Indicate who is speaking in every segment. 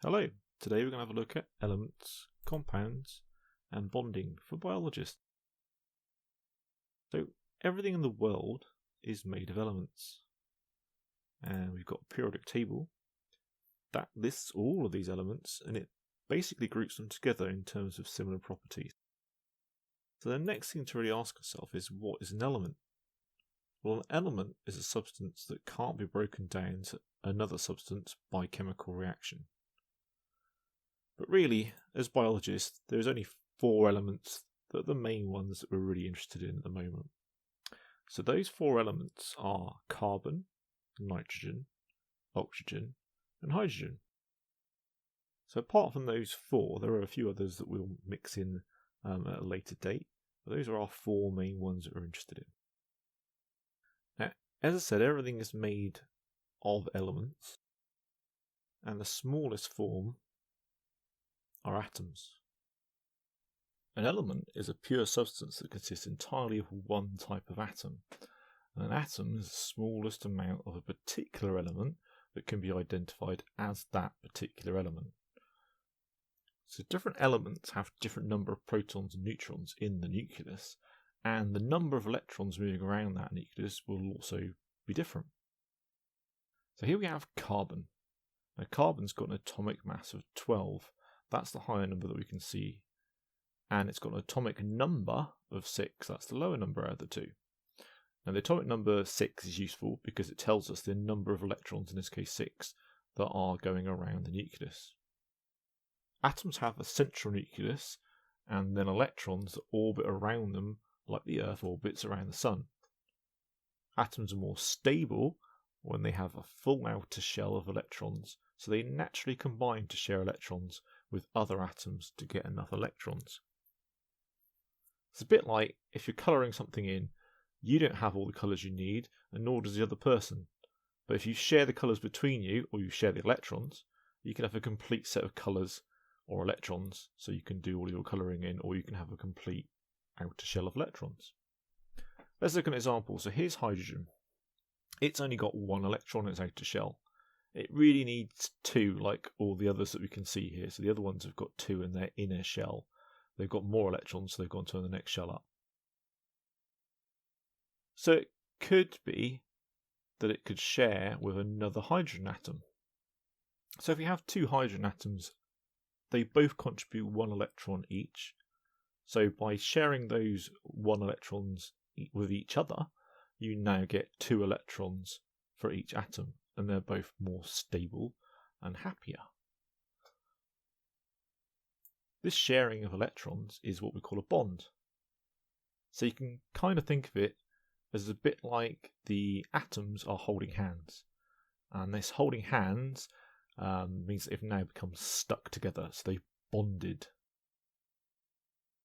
Speaker 1: Hello, today we're going to have a look at elements, compounds and bonding for biologists. So everything in the world is made of elements, and we've got a periodic table that lists all of these elements and it basically groups them together in terms of similar properties. So the next thing to really ask ourselves is, what is an element? Well, an element is a substance that can't be broken down to another substance by chemical reaction. But really, as biologists, there's only 4 elements that are the main ones that we're really interested in at the moment. So those 4 elements are carbon, nitrogen, oxygen and hydrogen. So apart from those 4, there are a few others that we'll mix in at a later date, but those are our 4 main ones that we're interested in. Now, as I said, everything is made of elements, and the smallest form are atoms. An element is a pure substance that consists entirely of one type of atom. And an atom is the smallest amount of a particular element that can be identified as that particular element. So different elements have different number of protons and neutrons in the nucleus, and the number of electrons moving around that nucleus will also be different. So here we have carbon. Now carbon's got an atomic mass of 12. That's the higher number that we can see. And it's got an atomic number of 6. That's the lower number out of the two. Now the atomic number 6 is useful because it tells us the number of electrons, in this case 6, that are going around the nucleus. Atoms have a central nucleus and then electrons that orbit around them like the Earth orbits around the Sun. Atoms are more stable when they have a full outer shell of electrons, so they naturally combine to share electrons with other atoms to get enough electrons. It's a bit like if you're colouring something in, you don't have all the colours you need, and nor does the other person. But if you share the colours between you, or you share the electrons, you can have a complete set of colours or electrons, so you can do all your colouring in, or you can have a complete outer shell of electrons. Let's look at an example. So here's hydrogen. It's only got 1 electron in its outer shell. It really needs 2, like all the others that we can see here. So the other ones have got 2 in their inner shell. They've got more electrons, so they've gone to the next shell up. So it could be that it could share with another hydrogen atom. So if you have 2 hydrogen atoms, they both contribute 1 electron each. So by sharing those 1 electrons with each other, you now get 2 electrons for each atom, and they're both more stable and happier. This sharing of electrons is what we call a bond. So you can kind of think of it as a bit like the atoms are holding hands. And this holding hands means that they've now become stuck together, so they've bonded.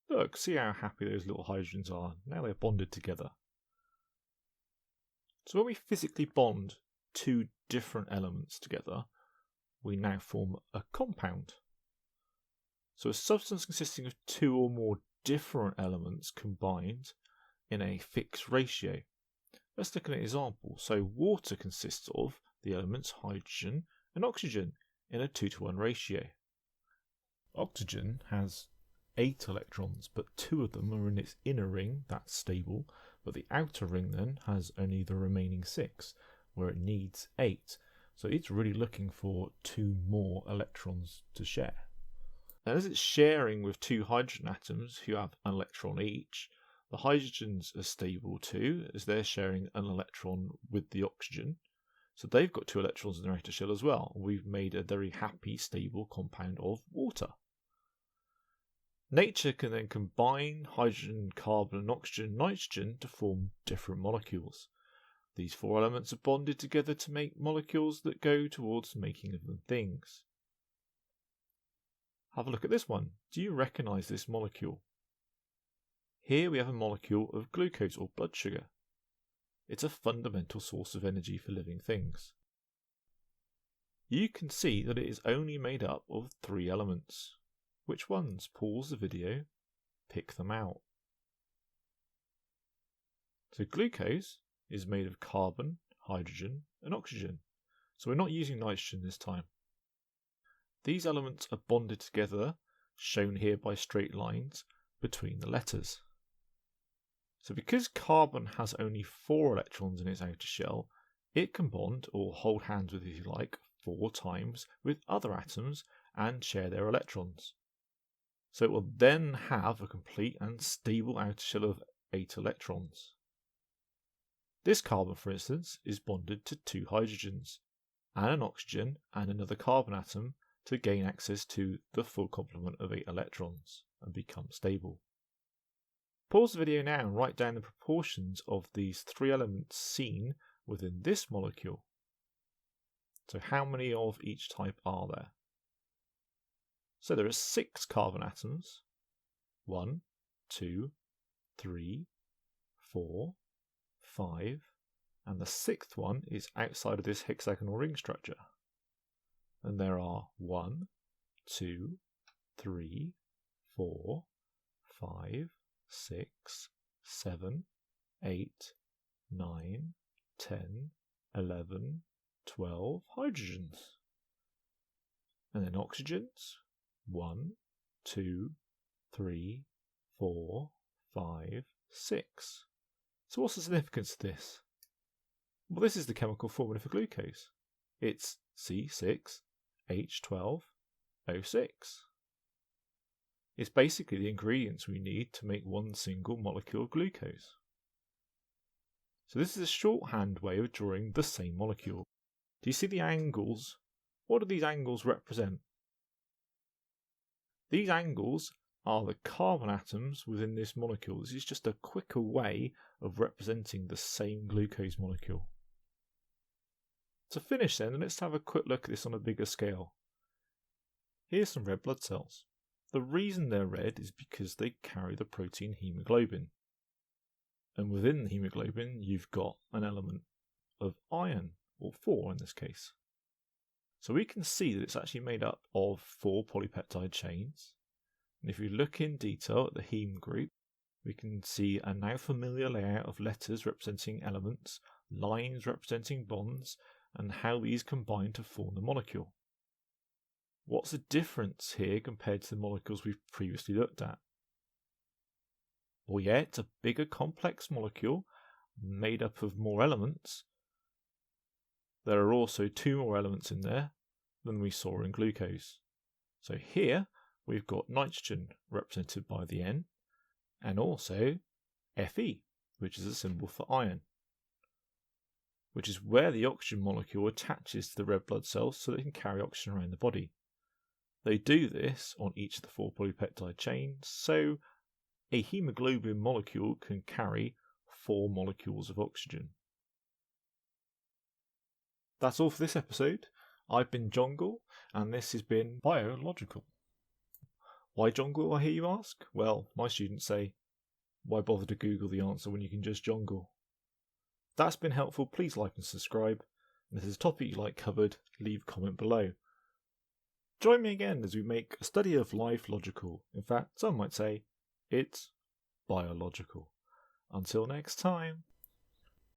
Speaker 1: Look, see how happy those little hydrogens are. Now they're bonded together. So when we physically bond 2 different elements together, we now form a compound. So a substance consisting of 2 or more different elements combined in a fixed ratio. Let's look at an example. So water consists of the elements hydrogen and oxygen in a 2:1 ratio. Oxygen has 8 electrons, but 2 of them are in its inner ring, that's stable, but the outer ring then has only the remaining 6, where it needs 8. So it's really looking for 2 more electrons to share. And as it's sharing with 2 hydrogen atoms who have an electron each, the hydrogens are stable too, as they're sharing an electron with the oxygen. So they've got 2 electrons in their outer shell as well. We've made a very happy, stable compound of water. Nature can then combine hydrogen, carbon and oxygen, nitrogen to form different molecules. These 4 elements are bonded together to make molecules that go towards making of them things. Have a look at this one. Do you recognise this molecule? Here we have a molecule of glucose or blood sugar. It's a fundamental source of energy for living things. You can see that it is only made up of 3 elements. Which ones? Pause the video, pick them out. So glucose is made of carbon, hydrogen and oxygen. So we're not using nitrogen this time. these elements are bonded together, shown here by straight lines, between the letters. So because carbon has only 4 electrons in its outer shell, it can bond, or hold hands with if you like, 4 times with other atoms and share their electrons. So it will then have a complete and stable outer shell of 8 electrons. This carbon, for instance, is bonded to 2 hydrogens, and an oxygen and another carbon atom to gain access to the full complement of 8 electrons and become stable. Pause the video now and write down the proportions of these 3 elements seen within this molecule. So how many of each type are there? So there are 6 carbon atoms. 1, 2, 3, 4, 5, and the 6th one is outside of this hexagonal ring structure. And there are 1, 2, 3, 4, 5, 6, 7, 8, 9, 10, 11, 12 hydrogens. And then oxygens, 1, 2, 3, 4, 5, 6. So what's the significance of this? Well, this is the chemical formula for glucose. It's C6H12O6. It's basically the ingredients we need to make one single molecule of glucose. So this is a shorthand way of drawing the same molecule. Do you see the angles? What do these angles represent? These angles are the carbon atoms within this molecule. This is just a quicker way of representing the same glucose molecule. To finish then, let's have a quick look at this on a bigger scale. Here's some red blood cells. The reason they're red is because they carry the protein hemoglobin. And within the hemoglobin, you've got an element of iron, or 4 in this case. So we can see that it's actually made up of 4 polypeptide chains. And if we look in detail at the heme group, we can see a now familiar layout of letters representing elements, lines representing bonds, and how these combine to form the molecule. What's the difference here compared to the molecules we've previously looked at? Well, yeah, it's a bigger complex molecule made up of more elements. There are also 2 more elements in there than we saw in glucose. So here we've got nitrogen represented by the N, and also Fe, which is a symbol for iron, which is where the oxygen molecule attaches to the red blood cells so they can carry oxygen around the body. They do this on each of the 4 polypeptide chains, so a hemoglobin molecule can carry 4 molecules of oxygen. That's all for this episode. I've been Jongle, and this has been Biological. Why Jongle, I hear you ask? Well, my students say, why bother to Google the answer when you can just jongle? If that's been helpful, please like and subscribe. And if there's a topic you like covered, leave a comment below. Join me again as we make a study of life logical. In fact, some might say it's biological. Until next time.